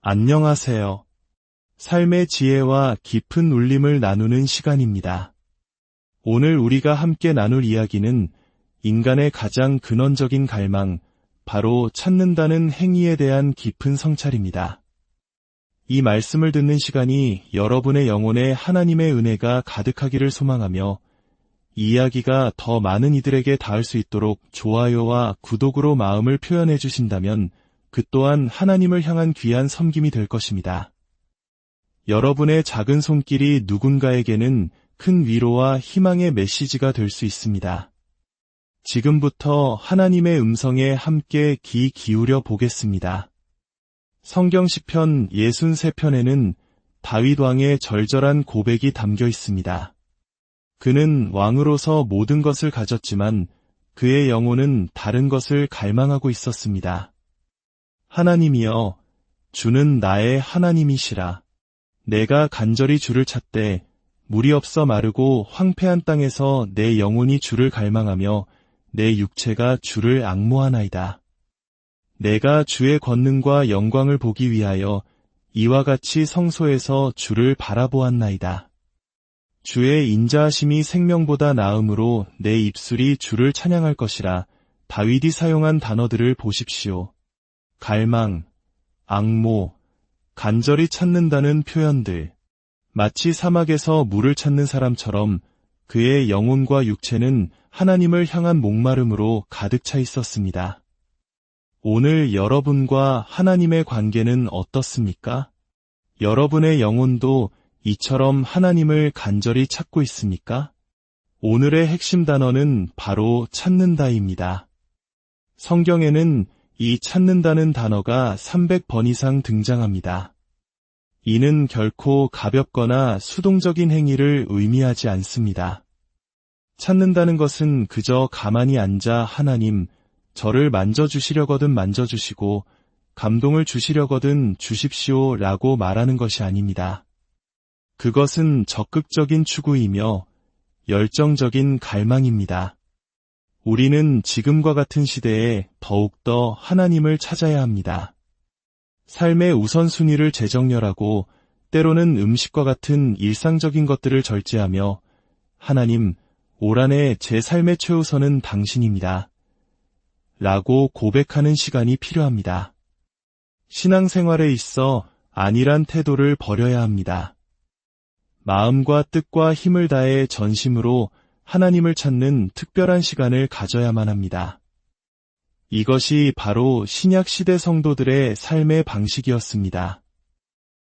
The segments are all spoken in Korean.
안녕하세요. 삶의 지혜와 깊은 울림을 나누는 시간입니다. 오늘 우리가 함께 나눌 이야기는 인간의 가장 근원적인 갈망, 바로 찾는다는 행위에 대한 깊은 성찰입니다. 이 말씀을 듣는 시간이 여러분의 영혼에 하나님의 은혜가 가득하기를 소망하며 이 이야기가 더 많은 이들에게 닿을 수 있도록 좋아요와 구독으로 마음을 표현해 주신다면 그 또한 하나님을 향한 귀한 섬김이 될 것입니다. 여러분의 작은 손길이 누군가에게는 큰 위로와 희망의 메시지가 될 수 있습니다. 지금부터 하나님의 음성에 함께 귀 기울여 보겠습니다. 성경 시편 63편에는 다윗 왕의 절절한 고백이 담겨 있습니다. 그는 왕으로서 모든 것을 가졌지만 그의 영혼은 다른 것을 갈망하고 있었습니다. 하나님이여, 주는 나의 하나님이시라. 내가 간절히 주를 찾되 물이 없어 마르고 황폐한 땅에서 내 영혼이 주를 갈망하며 내 육체가 주를 앙모하나이다. 내가 주의 권능과 영광을 보기 위하여 이와 같이 성소에서 주를 바라보았나이다. 주의 인자하심이 생명보다 나음으로 내 입술이 주를 찬양할 것이라. 다윗이 사용한 단어들을 보십시오. 갈망, 앙모, 간절히 찾는다는 표현들. 마치 사막에서 물을 찾는 사람처럼 그의 영혼과 육체는 하나님을 향한 목마름으로 가득 차 있었습니다. 오늘 여러분과 하나님의 관계는 어떻습니까? 여러분의 영혼도 이처럼 하나님을 간절히 찾고 있습니까? 오늘의 핵심 단어는 바로 찾는다입니다. 성경에는 이 찾는다는 단어가 300번 이상 등장합니다. 이는 결코 가볍거나 수동적인 행위를 의미하지 않습니다. 찾는다는 것은 그저 가만히 앉아 하나님, 저를 만져주시려거든 만져주시고 감동을 주시려거든 주십시오 라고 말하는 것이 아닙니다. 그것은 적극적인 추구이며 열정적인 갈망입니다. 우리는 지금과 같은 시대에 더욱더 하나님을 찾아야 합니다. 삶의 우선순위를 재정렬하고 때로는 음식과 같은 일상적인 것들을 절제하며 하나님, 올 한해 제 삶의 최우선은 당신입니다. 라고 고백하는 시간이 필요합니다. 신앙생활에 있어 안일한 태도를 버려야 합니다. 마음과 뜻과 힘을 다해 전심으로 하나님을 찾는 특별한 시간을 가져야만 합니다. 이것이 바로 신약 시대 성도들의 삶의 방식이었습니다.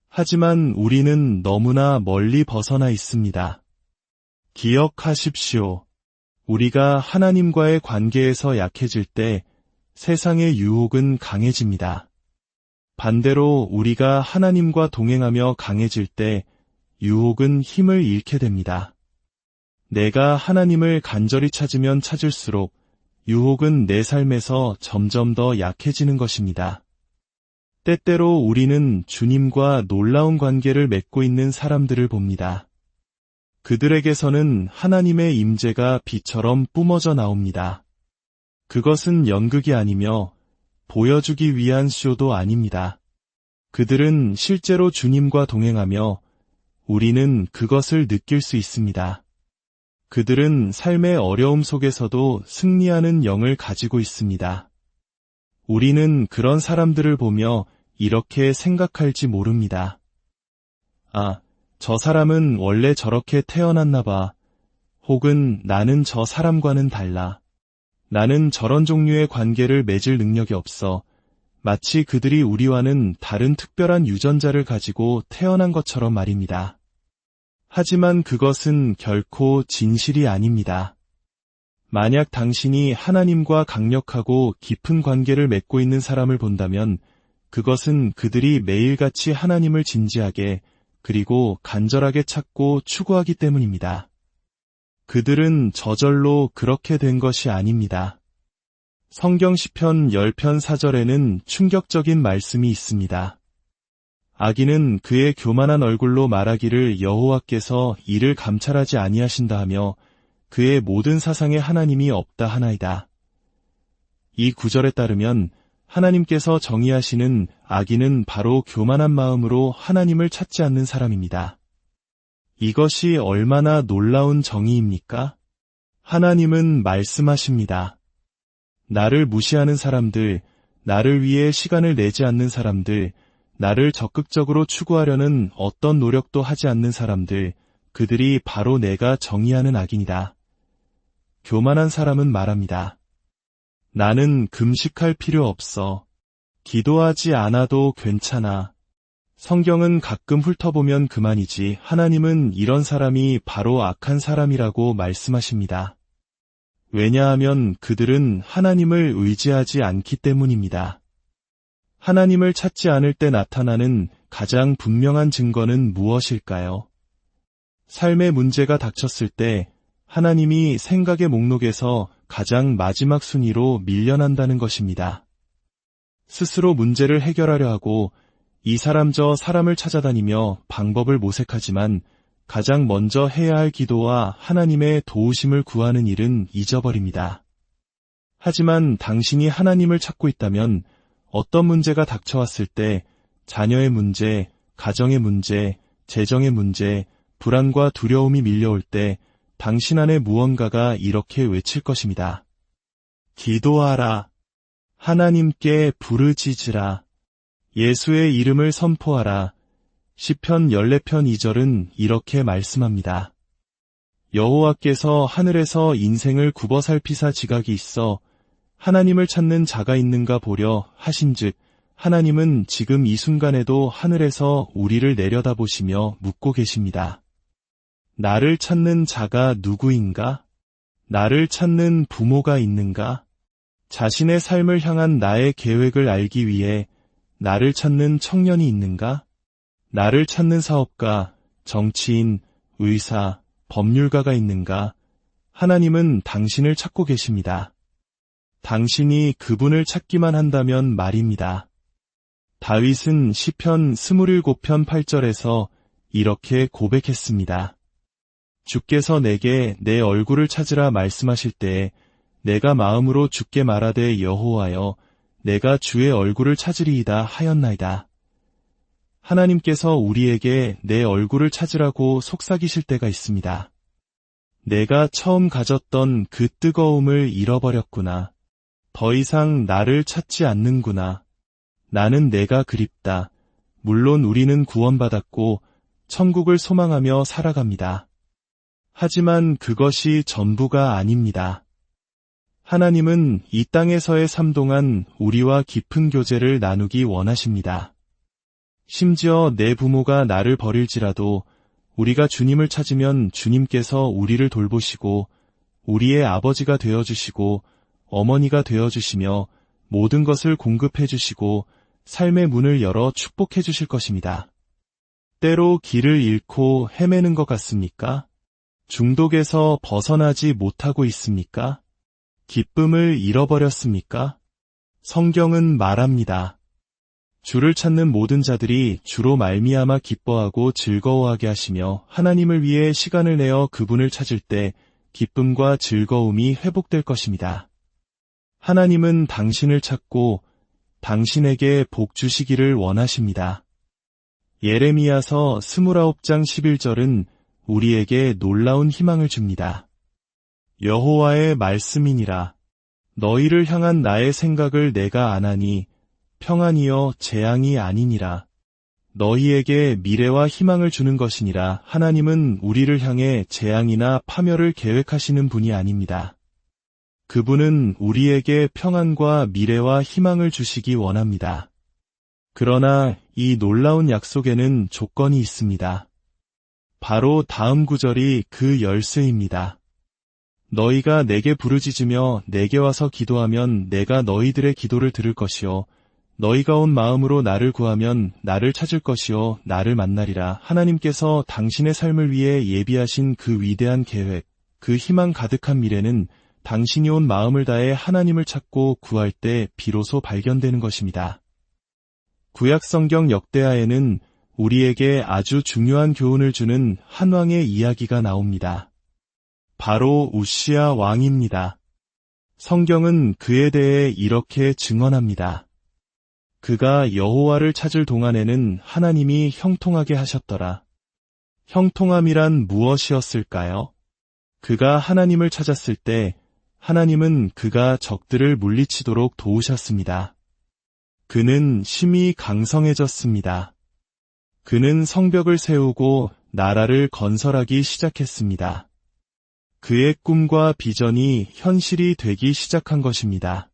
하지만 우리는 너무나 멀리 벗어나 있습니다. 기억하십시오. 우리가 하나님과의 관계에서 약해질 때 세상의 유혹은 강해집니다. 반대로 우리가 하나님과 동행하며 강해질 때 유혹은 힘을 잃게 됩니다. 내가 하나님을 간절히 찾으면 찾을수록 유혹은 내 삶에서 점점 더 약해지는 것입니다. 때때로 우리는 주님과 놀라운 관계를 맺고 있는 사람들을 봅니다. 그들에게서는 하나님의 임재가 비처럼 뿜어져 나옵니다. 그것은 연극이 아니며 보여주기 위한 쇼도 아닙니다. 그들은 실제로 주님과 동행하며 우리는 그것을 느낄 수 있습니다. 그들은 삶의 어려움 속에서도 승리하는 영을 가지고 있습니다. 우리는 그런 사람들을 보며 이렇게 생각할지 모릅니다. 아, 저 사람은 원래 저렇게 태어났나 봐. 혹은 나는 저 사람과는 달라. 나는 저런 종류의 관계를 맺을 능력이 없어. 마치 그들이 우리와는 다른 특별한 유전자를 가지고 태어난 것처럼 말입니다. 하지만 그것은 결코 진실이 아닙니다. 만약 당신이 하나님과 강력하고 깊은 관계를 맺고 있는 사람을 본다면 그것은 그들이 매일같이 하나님을 진지하게 그리고 간절하게 찾고 추구하기 때문입니다. 그들은 저절로 그렇게 된 것이 아닙니다. 성경 시편 10편 4절에는 충격적인 말씀이 있습니다. 악인은 그의 교만한 얼굴로 말하기를 여호와께서 이를 감찰하지 아니하신다 하며 그의 모든 사상에 하나님이 없다 하나이다. 이 구절에 따르면 하나님께서 정의하시는 악인은 바로 교만한 마음으로 하나님을 찾지 않는 사람입니다. 이것이 얼마나 놀라운 정의입니까? 하나님은 말씀하십니다. 나를 무시하는 사람들, 나를 위해 시간을 내지 않는 사람들, 나를 적극적으로 추구하려는 어떤 노력도 하지 않는 사람들, 그들이 바로 내가 정의하는 악인이다. 교만한 사람은 말합니다. 나는 금식할 필요 없어. 기도하지 않아도 괜찮아. 성경은 가끔 훑어보면 그만이지 하나님은 이런 사람이 바로 악한 사람이라고 말씀하십니다. 왜냐하면 그들은 하나님을 의지하지 않기 때문입니다. 하나님을 찾지 않을 때 나타나는 가장 분명한 증거는 무엇일까요? 삶의 문제가 닥쳤을 때 하나님이 생각의 목록에서 가장 마지막 순위로 밀려난다는 것입니다. 스스로 문제를 해결하려 하고 이 사람 저 사람을 찾아다니며 방법을 모색하지만 가장 먼저 해야 할 기도와 하나님의 도우심을 구하는 일은 잊어버립니다. 하지만 당신이 하나님을 찾고 있다면 어떤 문제가 닥쳐왔을 때 자녀의 문제, 가정의 문제, 재정의 문제, 불안과 두려움이 밀려올 때 당신 안에 무언가가 이렇게 외칠 것입니다. 기도하라. 하나님께 부르짖으라. 예수의 이름을 선포하라. 시편 14편 2절은 이렇게 말씀합니다. 여호와께서 하늘에서 인생을 굽어 살피사 지각이 있어 하나님을 찾는 자가 있는가 보려 하신즉 하나님은 지금 이 순간에도 하늘에서 우리를 내려다보시며 묻고 계십니다. 나를 찾는 자가 누구인가? 나를 찾는 부모가 있는가? 자신의 삶을 향한 나의 계획을 알기 위해 나를 찾는 청년이 있는가? 나를 찾는 사업가, 정치인, 의사, 법률가가 있는가? 하나님은 당신을 찾고 계십니다. 당신이 그분을 찾기만 한다면 말입니다. 다윗은 시편 27편 8절에서 이렇게 고백했습니다. 주께서 내게 내 얼굴을 찾으라 말씀하실 때에 내가 마음으로 주께 말하되 여호와여 내가 주의 얼굴을 찾으리이다 하였나이다. 하나님께서 우리에게 내 얼굴을 찾으라고 속삭이실 때가 있습니다. 내가 처음 가졌던 그 뜨거움을 잃어버렸구나. 더 이상 나를 찾지 않는구나. 나는 내가 그립다. 물론 우리는 구원받았고 천국을 소망하며 살아갑니다. 하지만 그것이 전부가 아닙니다. 하나님은 이 땅에서의 삶 동안 우리와 깊은 교제를 나누기 원하십니다. 심지어 내 부모가 나를 버릴지라도 우리가 주님을 찾으면 주님께서 우리를 돌보시고 우리의 아버지가 되어주시고 어머니가 되어주시며 모든 것을 공급해 주시고 삶의 문을 열어 축복해 주실 것입니다. 때로 길을 잃고 헤매는 것 같습니까? 중독에서 벗어나지 못하고 있습니까? 기쁨을 잃어버렸습니까? 성경은 말합니다. 주를 찾는 모든 자들이 주로 말미암아 기뻐하고 즐거워하게 하시며 하나님을 위해 시간을 내어 그분을 찾을 때 기쁨과 즐거움이 회복될 것입니다. 하나님은 당신을 찾고 당신에게 복 주시기를 원하십니다. 예레미야서 29장 11절은 우리에게 놀라운 희망을 줍니다. 여호와의 말씀이니라. 너희를 향한 나의 생각을 내가 아나니 평안이여 재앙이 아니니라. 너희에게 미래와 희망을 주는 것이니라. 하나님은 우리를 향해 재앙이나 파멸을 계획하시는 분이 아닙니다. 그분은 우리에게 평안과 미래와 희망을 주시기 원합니다. 그러나 이 놀라운 약속에는 조건이 있습니다. 바로 다음 구절이 그 열쇠입니다. 너희가 내게 부르짖으며 내게 와서 기도하면 내가 너희들의 기도를 들을 것이요 너희가 온 마음으로 나를 구하면 나를 찾을 것이요 나를 만나리라. 하나님께서 당신의 삶을 위해 예비하신 그 위대한 계획, 그 희망 가득한 미래는 당신이 온 마음을 다해 하나님을 찾고 구할 때 비로소 발견되는 것입니다. 구약성경 역대하에는 우리에게 아주 중요한 교훈을 주는 한 왕의 이야기가 나옵니다. 바로 우시야 왕입니다. 성경은 그에 대해 이렇게 증언합니다. 그가 여호와를 찾을 동안에는 하나님이 형통하게 하셨더라. 형통함이란 무엇이었을까요? 그가 하나님을 찾았을 때 하나님은 그가 적들을 물리치도록 도우셨습니다. 그는 심히 강성해졌습니다. 그는 성벽을 세우고 나라를 건설하기 시작했습니다. 그의 꿈과 비전이 현실이 되기 시작한 것입니다.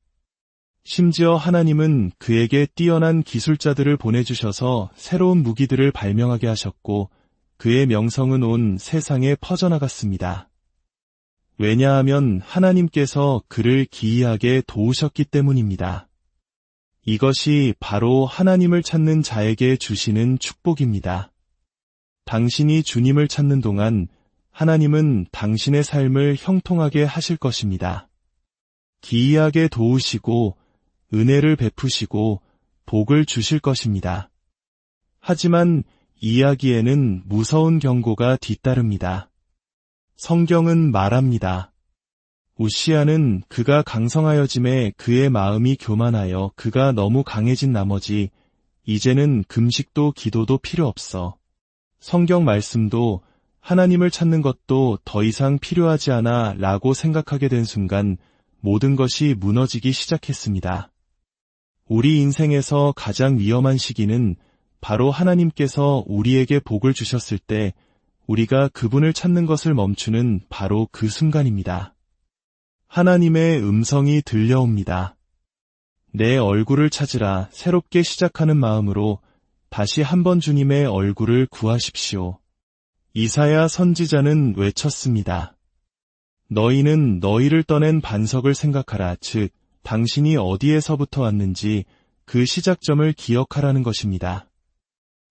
심지어 하나님은 그에게 뛰어난 기술자들을 보내주셔서 새로운 무기들을 발명하게 하셨고 그의 명성은 온 세상에 퍼져나갔습니다. 왜냐하면 하나님께서 그를 기이하게 도우셨기 때문입니다. 이것이 바로 하나님을 찾는 자에게 주시는 축복입니다. 당신이 주님을 찾는 동안 하나님은 당신의 삶을 형통하게 하실 것입니다. 기이하게 도우시고 은혜를 베푸시고 복을 주실 것입니다. 하지만 이야기에는 무서운 경고가 뒤따릅니다. 성경은 말합니다. 우시야는 그가 강성하여짐에 그의 마음이 교만하여 그가 너무 강해진 나머지 이제는 금식도 기도도 필요 없어. 성경 말씀도 하나님을 찾는 것도 더 이상 필요하지 않아 라고 생각하게 된 순간 모든 것이 무너지기 시작했습니다. 우리 인생에서 가장 위험한 시기는 바로 하나님께서 우리에게 복을 주셨을 때 우리가 그분을 찾는 것을 멈추는 바로 그 순간입니다. 하나님의 음성이 들려옵니다. 내 얼굴을 찾으라 새롭게 시작하는 마음으로 다시 한번 주님의 얼굴을 구하십시오. 이사야 선지자는 외쳤습니다. 너희는 너희를 떠낸 반석을 생각하라. 즉 당신이 어디에서부터 왔는지 그 시작점을 기억하라는 것입니다.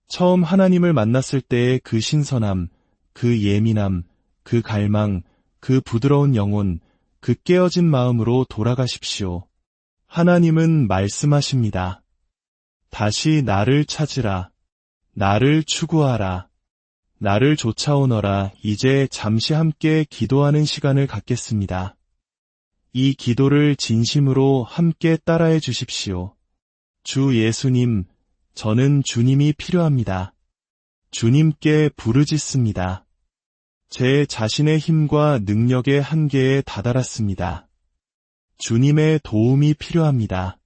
처음 하나님을 만났을 때의 그 신선함, 그 예민함, 그 갈망, 그 부드러운 영혼, 그 깨어진 마음으로 돌아가십시오. 하나님은 말씀하십니다. 다시 나를 찾으라. 나를 추구하라. 나를 쫓아오너라. 이제 잠시 함께 기도하는 시간을 갖겠습니다. 이 기도를 진심으로 함께 따라해 주십시오. 주 예수님, 저는 주님이 필요합니다. 주님께 부르짖습니다. 제 자신의 힘과 능력의 한계에 다다랐습니다. 주님의 도움이 필요합니다.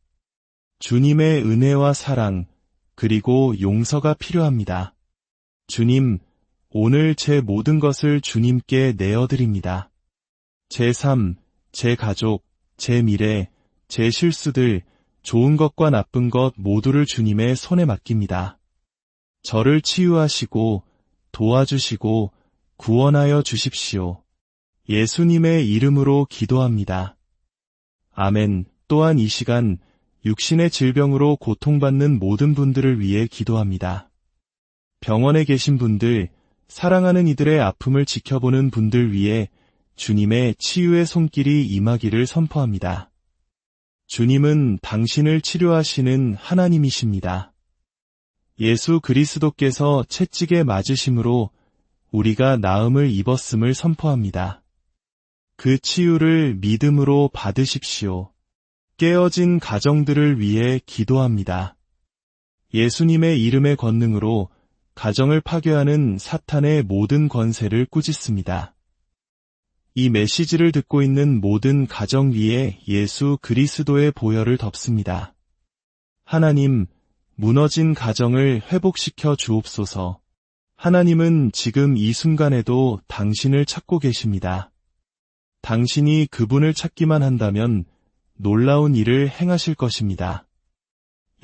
주님의 은혜와 사랑, 그리고 용서가 필요합니다. 주님, 오늘 제 모든 것을 주님께 내어드립니다. 제 삶, 제 가족, 제 미래, 제 실수들, 좋은 것과 나쁜 것 모두를 주님의 손에 맡깁니다. 저를 치유하시고 도와주시고 구원하여 주십시오. 예수님의 이름으로 기도합니다. 아멘. 또한 이 시간 육신의 질병으로 고통받는 모든 분들을 위해 기도합니다. 병원에 계신 분들, 사랑하는 이들의 아픔을 지켜보는 분들 위해 주님의 치유의 손길이 임하기를 선포합니다. 주님은 당신을 치료하시는 하나님이십니다. 예수 그리스도께서 채찍에 맞으심으로 우리가 나음을 입었음을 선포합니다. 그 치유를 믿음으로 받으십시오. 깨어진 가정들을 위해 기도합니다. 예수님의 이름의 권능으로 가정을 파괴하는 사탄의 모든 권세를 꾸짖습니다. 이 메시지를 듣고 있는 모든 가정 위에 예수 그리스도의 보혈을 덮습니다. 하나님, 무너진 가정을 회복시켜 주옵소서. 하나님은 지금 이 순간에도 당신을 찾고 계십니다. 당신이 그분을 찾기만 한다면 놀라운 일을 행하실 것입니다.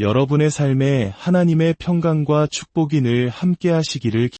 여러분의 삶에 하나님의 평강과 축복이 늘 함께 하시기를